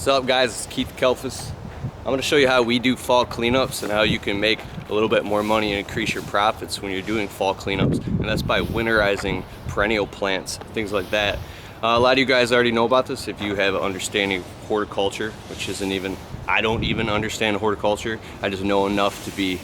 What's up, guys? It's Keith Kelfus. I'm going to show you how we do fall cleanups and how you can make a little bit more money and increase your profits when you're doing fall cleanups, and that's by winterizing perennial plants, things like that. A lot of you guys already know about this if you have an understanding of horticulture, which isn't even, I don't even understand horticulture. I just know enough to be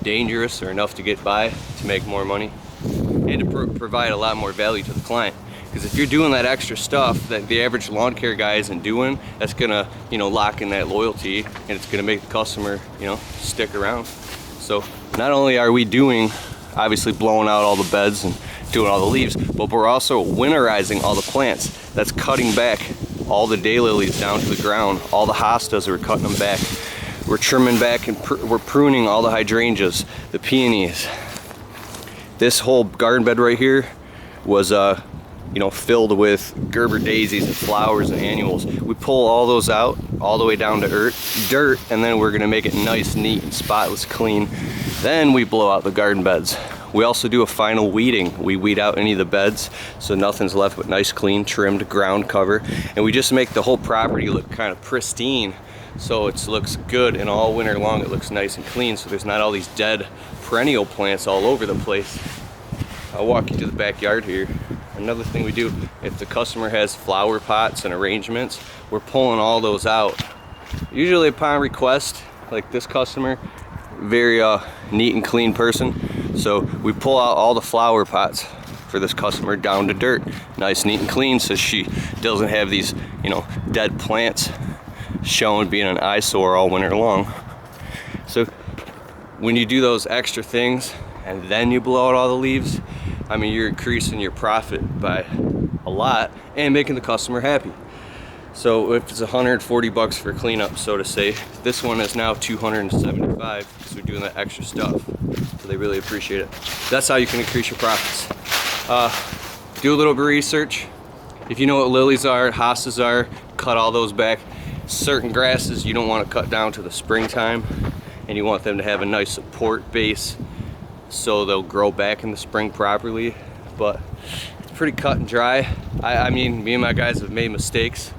dangerous or enough to get by to make more money and to provide a lot more value to the client. Because if you're doing that extra stuff that the average lawn care guy isn't doing, that's gonna, lock in that loyalty, and it's gonna make the customer, stick around. So not only are we doing, obviously blowing out all the beds and doing all the leaves, but we're also winterizing all the plants. That's cutting back all the daylilies down to the ground, all the hostas, we're cutting them back. We're trimming back and we're pruning all the hydrangeas, the peonies. This whole garden bed right here was filled with Gerber daisies and flowers and annuals. We pull all those out all the way down to dirt, and then we're gonna make it nice, neat, and spotless clean. Then we blow out the garden beds. We also do a final weeding. We weed out any of the beds so nothing's left but nice, clean, trimmed ground cover. And we just make the whole property look kind of pristine, so it looks good, and all winter long it looks nice and clean, so there's not all these dead perennial plants all over the place. I'll walk you to the backyard here. Another thing we do, if the customer has flower pots and arrangements, we're pulling all those out. Usually upon request, like this customer, very neat and clean person. So we pull out all the flower pots for this customer down to dirt. Nice, neat, and clean, so she doesn't have these, dead plants showing, being an eyesore all winter long. So when you do those extra things and then you blow out all the leaves, I mean, you're increasing your profit by a lot and making the customer happy. So if it's 140 bucks for cleanup, so to say, this one is now 275 because we're doing that extra stuff. So they really appreciate it. That's how you can increase your profits. Do a little bit of research. If you know what lilies are, hostas are, cut all those back. Certain grasses you don't want to cut down to the springtime, and you want them to have a nice support base so they'll grow back in the spring properly. But it's pretty cut and dry. I mean, me and my guys have made mistakes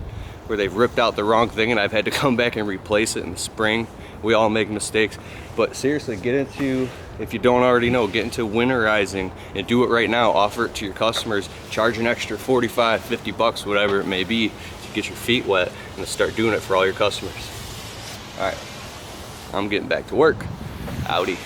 where they've ripped out the wrong thing and I've had to come back and replace it in the spring. We all make mistakes, but seriously, get into, if you don't already know, get into winterizing and do it right now. Offer it to your customers, charge an extra 45, 50 bucks, whatever it may be, to get your feet wet and to start doing it for all your customers. All right, I'm getting back to work. Howdy.